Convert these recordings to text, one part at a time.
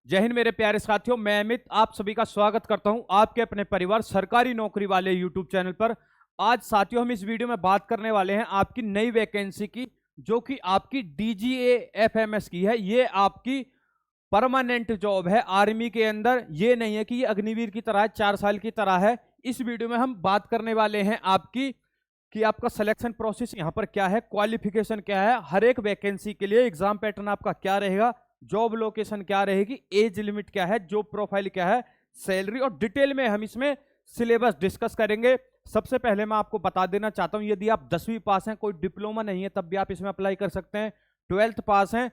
जय हिंद मेरे प्यारे साथियों, मैं अमित आप सभी का स्वागत करता हूं आपके अपने परिवार सरकारी नौकरी वाले यूट्यूब चैनल पर। आज साथियों हम इस वीडियो में बात करने वाले हैं आपकी नई वैकेंसी की, जो कि आपकी डीजीए एफएमएस की है। ये आपकी परमानेंट जॉब है आर्मी के अंदर। ये नहीं है कि ये अग्निवीर की तरह है, 4 साल की तरह है। इस वीडियो में हम बात करने वाले हैं आपकी कि आपका सिलेक्शन प्रोसेस यहाँ पर क्या है, क्वालिफिकेशन क्या है, हर एक वैकेंसी के लिए एग्जाम पैटर्न आपका क्या रहेगा, जॉब लोकेशन क्या रहेगी, एज लिमिट क्या है, जॉब प्रोफाइल क्या है, सैलरी, और डिटेल में हम इसमें सिलेबस डिस्कस करेंगे। सबसे पहले मैं आपको बता देना चाहता हूं, यदि आप 10वीं पास हैं, कोई डिप्लोमा नहीं है, तब भी आप इसमें अप्लाई कर सकते हैं। 12th पास हैं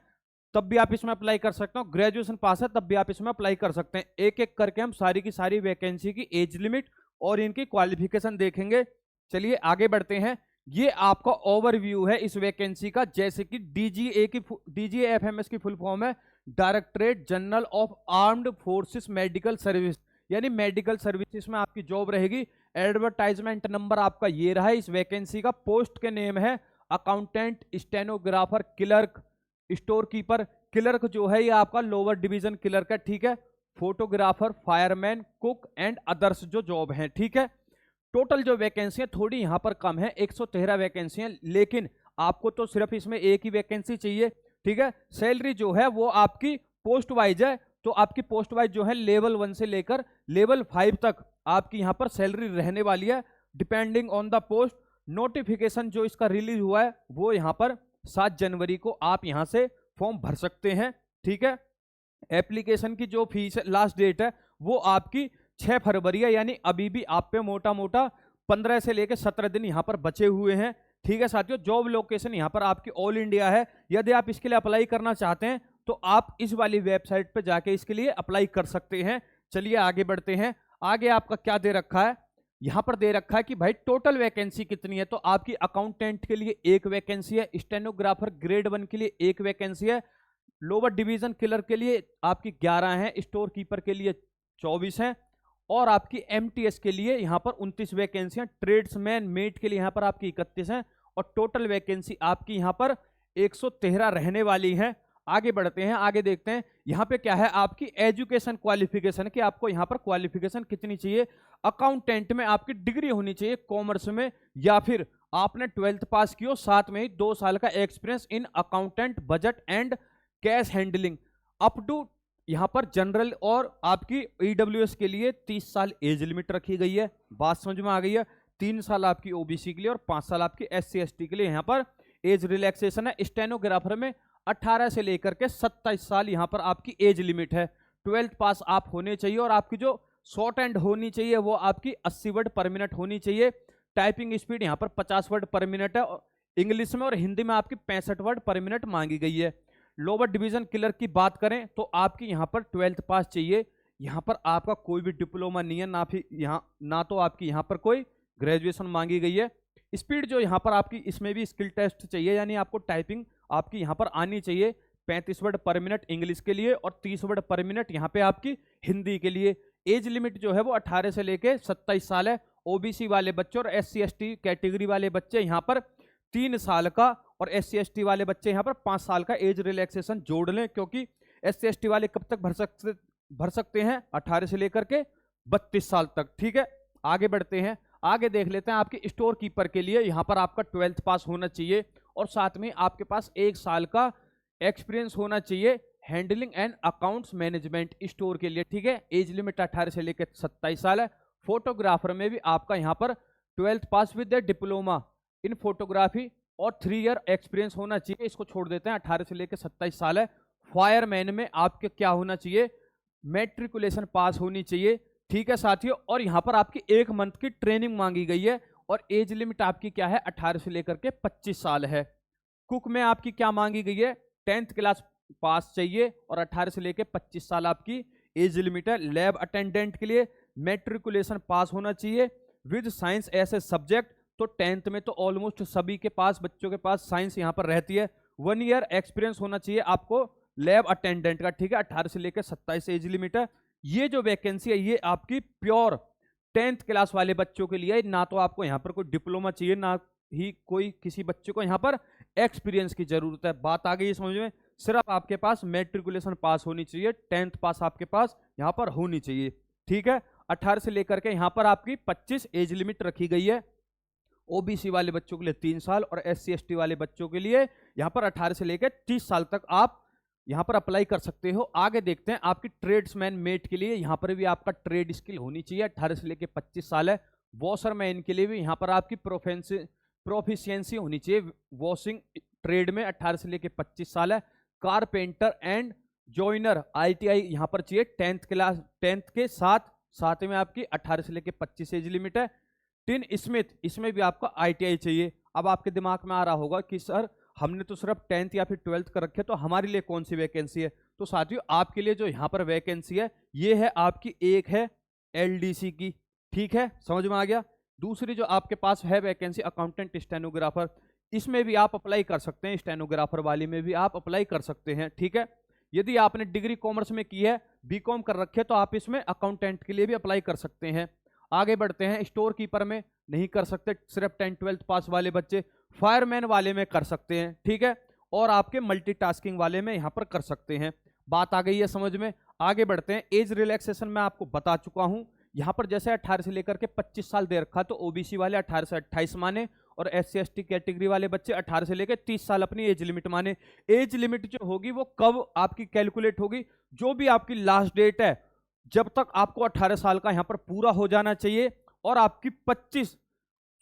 तब भी आप इसमें अप्लाई कर सकते हो। ग्रेजुएशन पास है तब भी आप इसमें अप्लाई कर सकते हैं। एक एक करके हम सारी की सारी वैकेंसी की एज लिमिट और इनकी क्वालिफिकेशन देखेंगे। चलिए आगे बढ़ते हैं। ये आपका ओवरव्यू है इस वैकेंसी का। जैसे कि डीजीए एफएमएस की फुल फॉर्म है directorate general of armed forces medical service, यानी मेडिकल सर्विसेज में आपकी जॉब रहेगी। एडवर्टाइजमेंट नंबर आपका ये रहा है इस वैकेंसी का। पोस्ट के नेम है accountant, stenographer, clerk, store keeper. Clerk जो है ये आपका लोअर डिवीजन क्लर्क है, ठीक है। Photographer, fireman, cook and others जो जॉब है, ठीक है। टोटल जो वैकेंसी है थोड़ी यहां पर कम है, 113 वैकेंसी है, लेकिन आपको तो सिर्फ इसमें एक ही वैकेंसी चाहिए, ठीक है। सैलरी जो है वो आपकी पोस्ट वाइज है, तो आपकी पोस्ट वाइज जो है लेवल 1 से लेकर लेवल 5 तक आपकी यहां पर सैलरी रहने वाली है, depending on the post. Notification जो इसका रिलीज हुआ है वो यहां पर 7 जनवरी को आप यहां से फॉर्म भर सकते हैं, ठीक है। एप्लीकेशन की जो फीस है, लास्ट डेट है वो आपकी 6 फरवरी है, यानी अभी भी आप पे मोटा मोटा 15 से लेकर 17 दिन यहां पर बचे हुए हैं, ठीक है साथियों। जॉब लोकेशन यहां पर आपकी ऑल इंडिया है। यदि आप इसके लिए अप्लाई करना चाहते हैं तो आप इस वाली वेबसाइट पे जाके इसके लिए अप्लाई कर सकते हैं। चलिए आगे बढ़ते हैं। आगे आपका क्या दे रखा है, यहां पर दे रखा है कि भाई टोटल वैकेंसी कितनी है। तो आपकी अकाउंटेंट के लिए एक वैकेंसी है, स्टेनोग्राफर ग्रेड 1 के लिए एक वैकेंसी है, लोअर डिवीजन क्लर्क के लिए आपकी 11 है, स्टोर कीपर के लिए 24 है, और आपकी एमटीएस के लिए यहां पर 29 वैकेंसियां, ट्रेड्समैन मेट के लिए यहां पर आपकी 31 हैं, और टोटल वैकेंसी आपकी यहां पर 113 रहने वाली है। आगे बढ़ते हैं, आगे देखते हैं यहां पे क्या है आपकी एजुकेशन क्वालिफिकेशन कि आपको यहां पर क्वालिफिकेशन कितनी चाहिए। अकाउंटेंट में आपकी डिग्री होनी चाहिए कॉमर्स में, या फिर आपने 12th पास की हो, साथ में ही 2 साल का experience in accountant, budget and cash handling up to. यहां पर जनरल और आपकी ईडब्ल्यूएस के लिए 30 साल एज लिमिट रखी गई है। बात समझ में आ गई है। 3 साल आपकी ओबीसी के लिए और 5 साल आपकी एससी एसटी के लिए यहां पर एज रिलैक्सेशन है। स्टेनोग्राफर में 18 से लेकर के 27 साल यहां पर आपकी एज लिमिट है। 12th पास आप होने चाहिए, और आपकी जो शॉर्ट एंड होनी चाहिए वो आपकी 80 वर्ड पर मिनट होनी चाहिए। टाइपिंग स्पीड यहां पर 50 वर्ड पर मिनट है, इंग्लिश में और हिंदी में आपकी 65 वर्ड पर मिनट मांगी गई है। लोअर डिवीजन क्लर्क की बात करें तो आपकी यहां पर 12th पास चाहिए। यहां पर आपका कोई भी डिप्लोमा नहीं है, ना फिर ना तो आपकी यहां पर कोई ग्रेजुएशन मांगी गई है। स्पीड जो यहां पर आपकी, इसमें भी स्किल टेस्ट चाहिए, यानी आपको टाइपिंग आपकी यहां पर आनी चाहिए। 35 वर्ड पर मिनट इंग्लिश के लिए और 30 वर्ड पर मिनट यहां पे आपकी हिंदी के लिए। एज लिमिट जो है वो 18 से लेके 27 साल है। ओबीसी वाले बच्चे और एससी एसटी कैटेगरी वाले बच्चे यहां पर 3 साल का, और एससी एसटी वाले बच्चे यहां पर 5 साल का एज रिलैक्सेशन जोड़ लें, क्योंकि एससी एसटी वाले कब तक भर सकते हैं, 18 से लेकर के 32 साल तक, ठीक है। आगे बढ़ते हैं, आगे देख लेते हैं। आपके स्टोर कीपर के लिए यहां पर आपका 12th पास होना चाहिए, और साथ में आपके पास 1 साल का एक्सपीरियंस होना चाहिए handling and accounts management store के लिए, ठीक है। एज लिमिट 18 से लेकर 27 साल है। फोटोग्राफर में भी आपका यहां पर 12th pass with diploma in photography और 3 ईयर एक्सपीरियंस होना चाहिए। इसको छोड़ देते हैं, 18 से लेकर 27 साल है। फायरमैन में आपके क्या होना चाहिए, मैट्रिकुलेशन पास होनी चाहिए, ठीक है साथियों। और यहां पर आपकी 1 मंथ की ट्रेनिंग मांगी गई है, और एज लिमिट आपकी क्या है, 18 से लेकर के 25 साल है। कुक में आपकी क्या मांगी गई है, 10th क्लास पास चाहिए, और 18 से लेकर 25 साल आपकी एज लिमिट है। लैब अटेंडेंट के लिए मैट्रिकुलेशन पास होना चाहिए with science as a subject. तो 10th में तो ऑलमोस्ट सभी के पास, बच्चों के पास साइंस यहां पर रहती है। 1 ईयर एक्सपीरियंस होना चाहिए आपको लैब अटेंडेंट का, ठीक है। 18 से लेकर 27 एज लिमिट है। ये जो वैकेंसी है ये आपकी प्योर 10th क्लास वाले बच्चों के लिए, ना तो आपको यहां पर कोई डिप्लोमा चाहिए, ना ही कोई किसी बच्चे को यहां पर एक्सपीरियंस की जरूरत है। बात आ गई समझ में। सिर्फ आपके पास मैट्रिकुलेशन पास होनी चाहिए, 10th पास आपके पास यहाँ पर होनी चाहिए। ठीक है, 18 से लेकर के यहाँ पर आपकी 25 एज लिमिट रखी गई है। ओबीसी वाले बच्चों के लिए 3 साल और SC ST वाले बच्चों के लिए यहाँ पर 18 से लेकर 30 साल तक आप यहाँ पर अप्लाई कर सकते हो। आगे देखते हैं आपकी ट्रेड्समैन मेट के लिए, यहाँ पर भी आपका ट्रेड स्किल होनी चाहिए, 18 से लेकर 25 साल है। वॉशरमैन के लिए भी यहाँ पर आपकी प्रोफिशिएंसी होनी चाहिए वॉशिंग ट्रेड में, 18 से लेकर 25 साल है। कारपेंटर एंड जॉइनर ITI यहाँ पर चाहिए 10th क्लास, 10th के साथ में आपकी 18 से लेकर 25 एज लिमिट है। टिन स्मिथ, इसमें भी आपका ITI चाहिए। अब आपके दिमाग में आ रहा होगा कि सर हमने तो सिर्फ 10th या फिर 12th कर रखे, तो हमारे लिए कौन सी वैकेंसी है? तो साथियों आपके लिए जो यहाँ पर वैकेंसी है ये है आपकी, एक है LDC की, ठीक है, समझ में आ गया। दूसरी जो आपके पास है वैकेंसी अकाउंटेंट स्टेनोग्राफर, इसमें भी आप अप्लाई कर सकते हैं, स्टेनोग्राफर वाली में भी आप अप्लाई कर सकते हैं। ठीक है, यदि आपने डिग्री कॉमर्स में की है, BCom कर रखे, तो आप इसमें अकाउंटेंट के लिए भी अप्लाई कर सकते हैं। आगे बढ़ते हैं, स्टोर कीपर में नहीं कर सकते, सिर्फ 10th 12th पास वाले बच्चे। फायरमैन वाले में कर सकते हैं, ठीक है, और आपके मल्टीटास्किंग वाले में यहां पर कर सकते हैं। बात आ गई है समझ में। आगे बढ़ते हैं, एज रिलैक्सेशन में आपको बता चुका हूं। यहां पर जैसे 18 से लेकर के 25 साल दे रखा, तो ओबीसी वाले 18 से 28 माने और SC ST कैटेगरी वाले बच्चे 18 से लेकर 30 साल अपनी एज लिमिट माने। एज लिमिट जो होगी वो कब आपकी कैलकुलेट होगी? जो भी आपकी लास्ट डेट है, जब तक आपको 18 साल का यहां पर पूरा हो जाना चाहिए और आपकी 25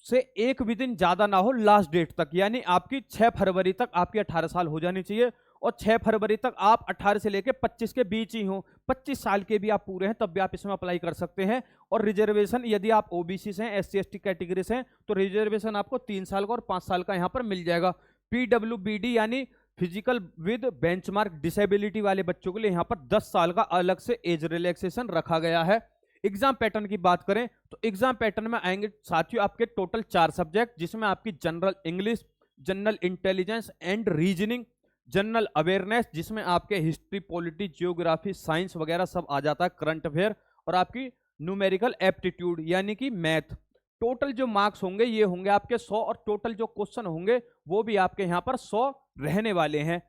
से एक भी दिन ज्यादा ना हो लास्ट डेट तक, यानी आपकी 6 फरवरी तक आपकी 18 साल हो जानी चाहिए और 6 फरवरी तक आप 18 से लेकर 25 के बीच ही हो। 25 साल के भी आप पूरे हैं तब भी आप इसमें अप्लाई कर सकते हैं। और रिजर्वेशन, यदि आप ओबीसी से हैं, SC ST कैटेगरी से हैं, तो रिजर्वेशन आपको 3 साल का और 5 साल का यहां पर मिल जाएगा। PWBD यानी फिजिकल विद बेंचमार्क डिसेबिलिटी वाले बच्चों के लिए यहां पर 10 साल का अलग से एज रिलैक्सेशन रखा गया है। एग्जाम पैटर्न की बात करें तो एग्जाम पैटर्न में आएंगे साथियों आपके टोटल 4 सब्जेक्ट, जिसमें आपकी general English, general intelligence and reasoning, general awareness जिसमें आपके हिस्ट्री, पॉलिटी, जियोग्राफी, साइंस वगैरह सब आ जाता है, करंट अफेयर, और आपकी न्यूमेरिकल एप्टीट्यूड यानी कि मैथ। टोटल जो मार्क्स होंगे ये होंगे आपके 100 और टोटल जो क्वेश्चन होंगे वो भी आपके यहाँ पर 100 रहने वाले हैं।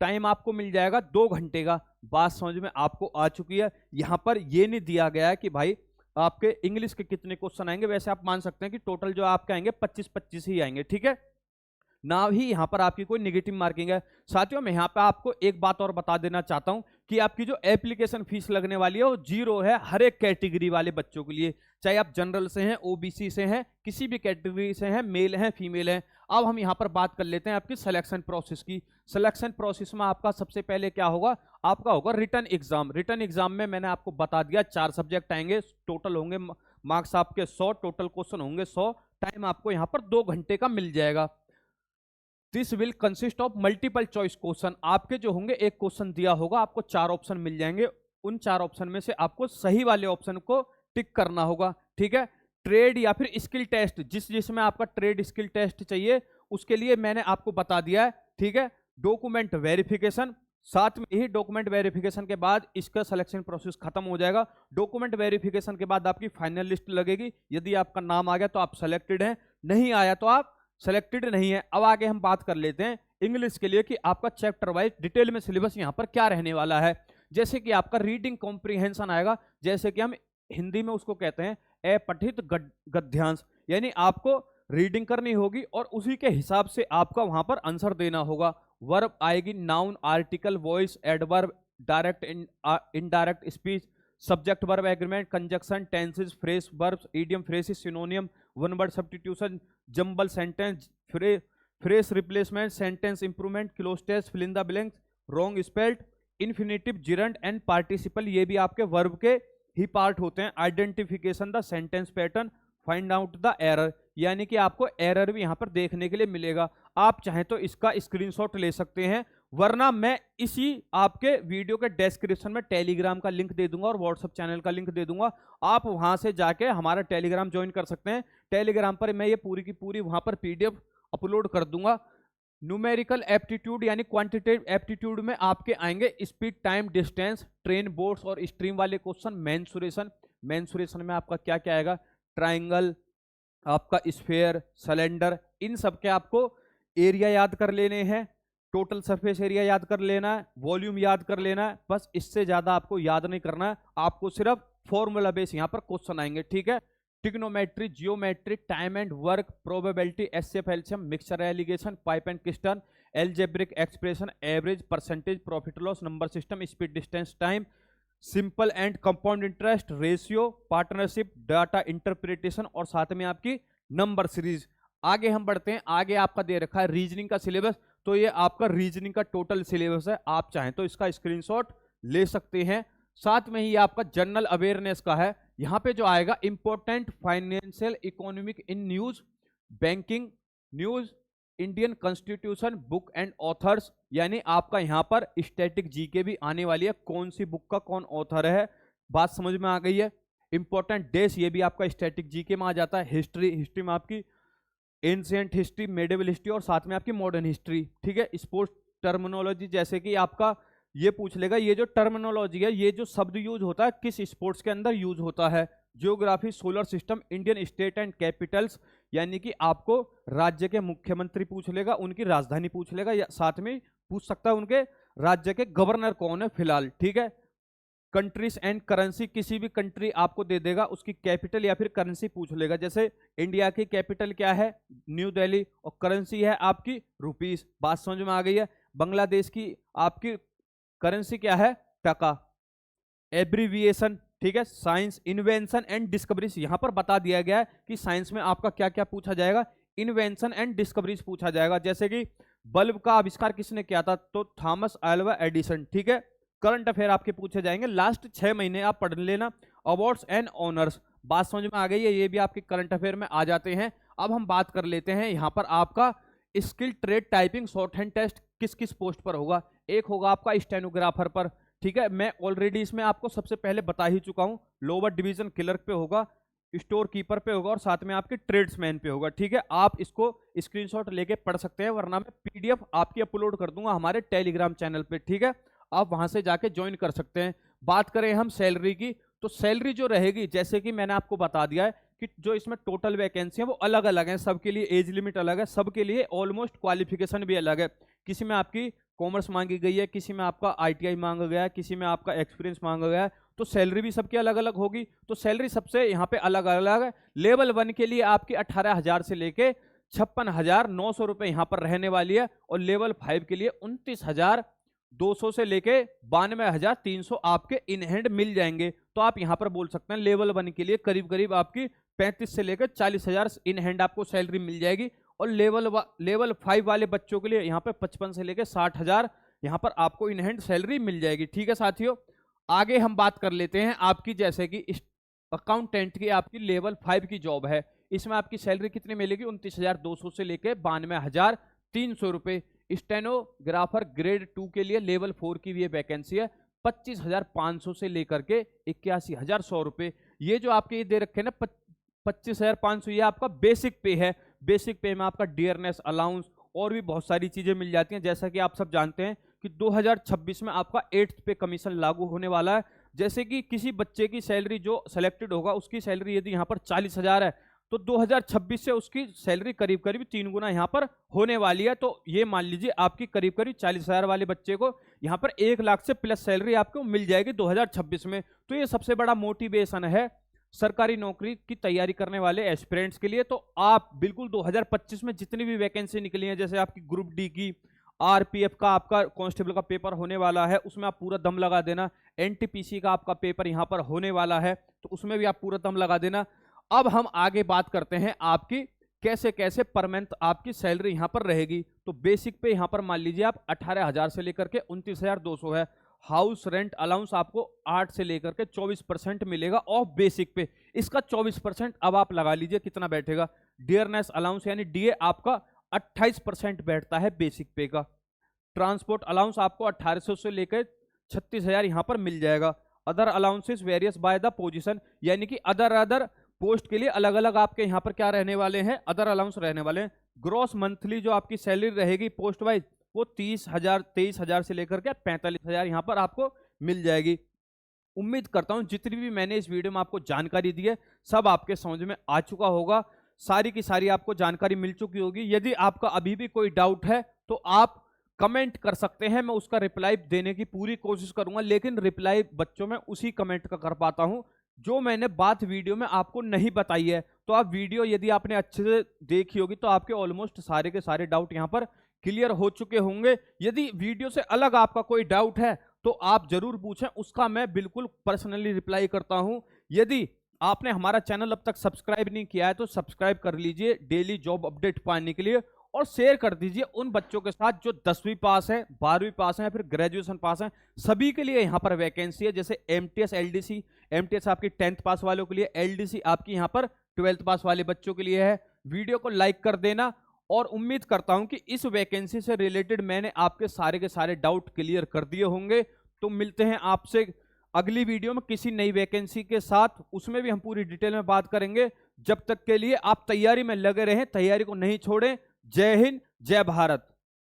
टाइम आपको मिल जाएगा 2 घंटे का। बात समझ में आपको आ चुकी है। यहां पर ये नहीं दिया गया है कि भाई आपके इंग्लिश के कितने क्वेश्चन आएंगे, वैसे आप मान सकते हैं कि टोटल जो आपके आएंगे 25-25 ही आएंगे, ठीक है ना ही यहां पर आपकी कोई नेगेटिव मार्किंग है। साथियों मैं यहां पर आपको एक बात और बता देना चाहता हूं कि आपकी जो एप्लीकेशन फीस लगने वाली है वो 0 है हर एक कैटेगरी वाले बच्चों के लिए, चाहे आप जनरल से हैं, ओबीसी से हैं, किसी भी कैटेगरी से हैं, मेल हैं, फीमेल हैं। अब हम यहां पर बात कर लेते हैं आपकी सिलेक्शन प्रोसेस की। सिलेक्शन प्रोसेस में आपका सबसे पहले क्या होगा, आपका होगा रिटन एग्जाम। रिटन एग्जाम में मैंने आपको बता दिया 4 सब्जेक्ट आएंगे, टोटल होंगे मार्क्स आपके 100, टोटल क्वेश्चन होंगे 100, टाइम आपको यहां पर 2 घंटे का मिल जाएगा। This will consist of multiple choice question. आपके जो होंगे, एक क्वेश्चन दिया होगा, आपको 4 ऑप्शन मिल जाएंगे, उन 4 ऑप्शन में से आपको सही वाले ऑप्शन को टिक करना होगा, ठीक है। ट्रेड या फिर स्किल टेस्ट, जिसमें आपका ट्रेड स्किल टेस्ट चाहिए उसके लिए मैंने आपको बता दिया है, ठीक है। डॉक्यूमेंट वेरिफिकेशन, साथ में ही डॉक्यूमेंट वेरिफिकेशन के बाद इसका सिलेक्शन प्रोसेस खत्म हो जाएगा। डॉक्यूमेंट वेरिफिकेशन के बाद आपकी फाइनल लिस्ट लगेगी, यदि आपका नाम आ गया तो आप सेलेक्टेड हैं, नहीं आया तो आप सेलेक्टेड नहीं है। अब आगे हम बात कर लेते हैं इंग्लिश के लिए कि आपका चैप्टर वाइज डिटेल में सिलेबस यहाँ पर क्या रहने वाला है। जैसे कि आपका रीडिंग कॉम्प्रिहेंशन आएगा, जैसे कि हम हिंदी में उसको कहते हैं अपठित गद्यांश, यानी आपको रीडिंग करनी होगी और उसी के हिसाब से आपका वहां पर आंसर देना होगा। वर्ब आएगी, noun, article, voice, adverb, direct, indirect speech, subject verb agreement, conjunction, tenses, phrase verbs, idiom, phrases, synonym, one word substitution, jumble sentence, phrase replacement, sentence improvement, cloze test, fill in the blanks, wrong spelled, infinitive, gerund and participle, ये भी आपके verb के ही part होते हैं। Identification the sentence pattern, find out the error, यानी कि आपको एरर भी यहां पर देखने के लिए मिलेगा। आप चाहें तो इसका स्क्रीनशॉट ले सकते हैं, वरना मैं इसी आपके वीडियो के डिस्क्रिप्शन में टेलीग्राम का लिंक दे दूंगा और व्हाट्सएप चैनल का लिंक दे दूंगा, आप वहां से जाके हमारा टेलीग्राम ज्वाइन कर सकते हैं। टेलीग्राम पर मैं ये पूरी की पूरी वहां पर PDF अपलोड कर दूंगा। न्यूमेरिकल एप्टीट्यूड यानी क्वांटिटेटिव एप्टीट्यूड में आपके आएंगे speed, time, distance, train, boards और स्ट्रीम वाले क्वेश्चन। मेंसुरेशन में आपका क्या क्या आएगा, ट्राइंगल, आपका स्फीयर, सिलेंडर, इन सब के आपको एरिया याद कर लेने हैं। टोटल सरफेस एरिया याद कर लेना है, वॉल्यूम याद कर लेना है, बस इससे ज्यादा आपको याद नहीं करना है। आपको सिर्फ फॉर्मूला बेस यहाँ पर क्वेश्चन आएंगे, ठीक है। Trigonometry, geometry, time and work, probability, HCF, LCM, mixture allegation, pipe and crystal, algebraic expression, average, percentage, profit loss, number system, speed, distance, time, simple and compound interest, ratio, partnership, data interpretation और साथ में आपकी number series. आगे हम बढ़ते हैं, आगे आपका दे रखा है रीजनिंग का सिलेबस। तो ये आपका रीजनिंग का टोटल सिलेबस है, आप चाहें तो इसका स्क्रीनशॉट ले सकते हैं। साथ में ही आपका जनरल अवेयरनेस का है, यहां पे जो आएगा important financial economic in news, banking news, Indian constitution, book and authors, यानी आपका यहां पर स्टैटिक जीके भी आने वाली है, कौन सी बुक का कौन ऑथर है, बात समझ में आ गई है। इंपॉर्टेंट डेस, ये भी आपका स्टैटिक जीके में आ जाता है। हिस्ट्री, हिस्ट्री में आपकी एंशिएंट हिस्ट्री, मेडिवल हिस्ट्री और साथ में आपकी मॉडर्न हिस्ट्री, ठीक है। स्पोर्ट्स टर्मिनोलॉजी, जैसे कि आपका ये पूछ लेगा ये जो टर्मिनोलॉजी है, ये जो शब्द यूज होता है किस स्पोर्ट्स के अंदर यूज होता है। Geography, solar system, Indian state and Capitals, यानी कि आपको राज्य के मुख्यमंत्री पूछ लेगा, उनकी राजधानी पूछ लेगा, या साथ में पूछ सकता है उनके राज्य के गवर्नर कौन है फिलहाल, ठीक है। कंट्रीज एंड करेंसी, किसी भी कंट्री आपको दे देगा, उसकी कैपिटल या फिर करेंसी पूछ लेगा। जैसे इंडिया की कैपिटल क्या है, न्यू दिल्ली, और करेंसी है आपकी रुपीस, बात समझ में आ गई है। बांग्लादेश की आपकी करेंसी क्या है, टका। एब्रीविएशन, ठीक है। साइंस, इन्वेंशन एंड डिस्कवरीज, यहां पर बता दिया गया है कि साइंस में आपका क्या क्या पूछा जाएगा, इन्वेंशन एंड डिस्कवरीज पूछा जाएगा। जैसे कि बल्ब का आविष्कार किसने किया था, तो थॉमस अल्वा एडिसन, ठीक है। करंट अफेयर आपके पूछे जाएंगे, लास्ट 6 महीने आप पढ़ लेना। अवार्ड्स एंड ऑनर्स, बात समझ में आ गई है, ये भी आपके करंट अफेयर में आ जाते हैं। अब हम बात कर लेते हैं यहां पर आपका skill trade typing shorthand test किस किस पोस्ट पर होगा। एक होगा आपका स्टेनोग्राफर पर, ठीक है, मैं ऑलरेडी इसमें आपको सबसे पहले बता ही चुका हूं। लोअर डिवीजन क्लर्क पे होगा, स्टोर कीपर पे होगा और साथ में आपके ट्रेड्समैन पे होगा, ठीक है। आप इसको स्क्रीनशॉट लेके पढ़ सकते हैं, वरना मैं पीडीएफ आपकी अपलोड कर दूंगा हमारे टेलीग्राम चैनल पे, ठीक है, आप वहां से जाके ज्वाइन कर सकते हैं। बात करें हम सैलरी की, तो सैलरी जो रहेगी, जैसे कि मैंने आपको बता दिया है कि जो इसमें टोटल वैकेंसी है वो अलग अलग है, सबके लिए एज लिमिट अलग है, सबके लिए ऑलमोस्ट क्वालिफिकेशन भी अलग है। किसी में आपकी कॉमर्स मांगी गई है, किसी में आपका आईटीआई मांगा गया है, किसी में आपका एक्सपीरियंस मांगा गया है, तो सैलरी भी सबकी अलग अलग होगी। तो सैलरी सबसे यहाँ पे अलग अलग है। लेवल 1 के लिए आपकी 18,000 से लेके 56,900 रुपए यहाँ पर रहने वाली है, और लेवल 5 के लिए 29,200 से लेके 92,300 आपके इन हैंड मिल जाएंगे। तो आप यहां पर बोल सकते हैं लेवल 1 के लिए करीब करीब आपकी 35 से लेकर 40,000 इन हैंड आपको सैलरी मिल जाएगी, और लेवल 5 वाले बच्चों के लिए यहाँ पे 55 से लेकर 60,000 यहाँ पर आपको इन हैंड सैलरी मिल जाएगी, ठीक है साथियों। आगे हम बात कर लेते हैं आपकी, जैसे कि अकाउंटेंट की आपकी लेवल 5 की जॉब है, इसमें आपकी सैलरी कितनी मिलेगी, 29,200 से लेकर 92,300 रुपए। स्टेनोग्राफर ग्रेड 2 के लिए लेवल 4 की भी वैकेंसी है, 25,500 से लेकर के 81,100 रुपए। ये जो आपके ये दे रखे हैं ना 25,500, ये आपका बेसिक पे है। बेसिक पे में आपका डियरनेस अलाउंस और भी बहुत सारी चीजें मिल जाती हैं। जैसा कि आप सब जानते हैं कि 2026 में आपका 8th पे कमीशन लागू होने वाला है। जैसे कि किसी बच्चे की सैलरी जो सिलेक्टेड होगा, उसकी सैलरी यदि यहाँ पर 40,000 है, तो 2026 से उसकी सैलरी करीब करीब 3 गुना यहाँ पर होने वाली है। तो ये मान लीजिए आपकी करीब करीब 40,000 वाले बच्चे को यहाँ पर 1 लाख से प्लस सैलरी आपको मिल जाएगी 2026 में। तो ये सबसे बड़ा मोटिवेशन है सरकारी नौकरी की तैयारी करने वाले एस्पिरेंट्स के लिए। तो आप बिल्कुल 2025 में जितनी भी वैकेंसी निकली है, जैसे आपकी ग्रुप डी की, आरपीएफ का आपका कांस्टेबल का पेपर होने वाला है, उसमें आप पूरा दम लगा देना। एनटीपीसी का आपका पेपर यहाँ पर होने वाला है, तो उसमें भी आप पूरा दम लगा देना। अब हम आगे बात करते हैं आपकी कैसे कैसे पर मंथ आपकी सैलरी यहां पर रहेगी। तो बेसिक पे यहां पर मान लीजिए आप 18,000 से लेकर के 29,200 है। हाउस रेंट अलाउंस आपको 8 से लेकर के 24% मिलेगा ऑफ बेसिक पे। इसका 24% अब आप लगा लीजिए कितना बैठेगा। डियरनेस अलाउंस यानी डीए आपका 28% बैठता है बेसिक पे का। ट्रांसपोर्ट अलाउंस आपको 1800 से लेकर 36,000 यहां पर मिल जाएगा। Other allowances various by the position, यानी कि अदर पोस्ट के लिए अलग अलग आपके यहाँ पर क्या रहने वाले हैं, अदर अलाउंस रहने वाले हैं। ग्रॉस मंथली जो आपकी सैलरी रहेगी पोस्ट वाइज, वो 23,000 से लेकर के 45,000 यहाँ पर आपको मिल जाएगी। उम्मीद करता हूँ जितनी भी मैंने इस वीडियो में आपको जानकारी दी है सब आपके समझ में आ चुका होगा, सारी की सारी आपको जानकारी मिल चुकी होगी। यदि आपका अभी भी कोई डाउट है तो आप कमेंट कर सकते हैं, मैं उसका रिप्लाई देने की पूरी कोशिश करूंगा, लेकिन रिप्लाई बच्चों में उसी कमेंट का कर पाता हूं जो मैंने बात वीडियो में आपको नहीं बताई है। तो आप वीडियो यदि आपने अच्छे से देखी होगी तो आपके ऑलमोस्ट सारे के सारे डाउट यहां पर क्लियर हो चुके होंगे। यदि वीडियो से अलग आपका कोई डाउट है तो आप जरूर पूछें, उसका मैं बिल्कुल पर्सनली रिप्लाई करता हूं। यदि आपने हमारा चैनल अब तक सब्सक्राइब नहीं किया है तो सब्सक्राइब कर लीजिए डेली जॉब अपडेट पाने के लिए, और शेयर कर दीजिए उन बच्चों के साथ जो 10वीं पास है, 12वीं पास है या फिर ग्रेजुएशन पास है। सभी के लिए यहाँ पर वैकेंसी है, जैसे एमटीएस एलडीसी, एमटीएस आपकी 10th पास वालों के लिए, एलडीसी आपकी यहाँ पर 12th पास वाले बच्चों के लिए है। वीडियो को लाइक कर देना, और उम्मीद करता हूं कि इस वैकेंसी से रिलेटेड मैंने आपके सारे के सारे डाउट क्लियर कर दिए होंगे। तो मिलते हैं आपसे अगली वीडियो में किसी नई वैकेंसी के साथ, उसमें भी हम पूरी डिटेल में बात करेंगे। जब तक के लिए आप तैयारी में लगे रहें, तैयारी को नहीं छोड़ें। जय हिंद, जय भारत।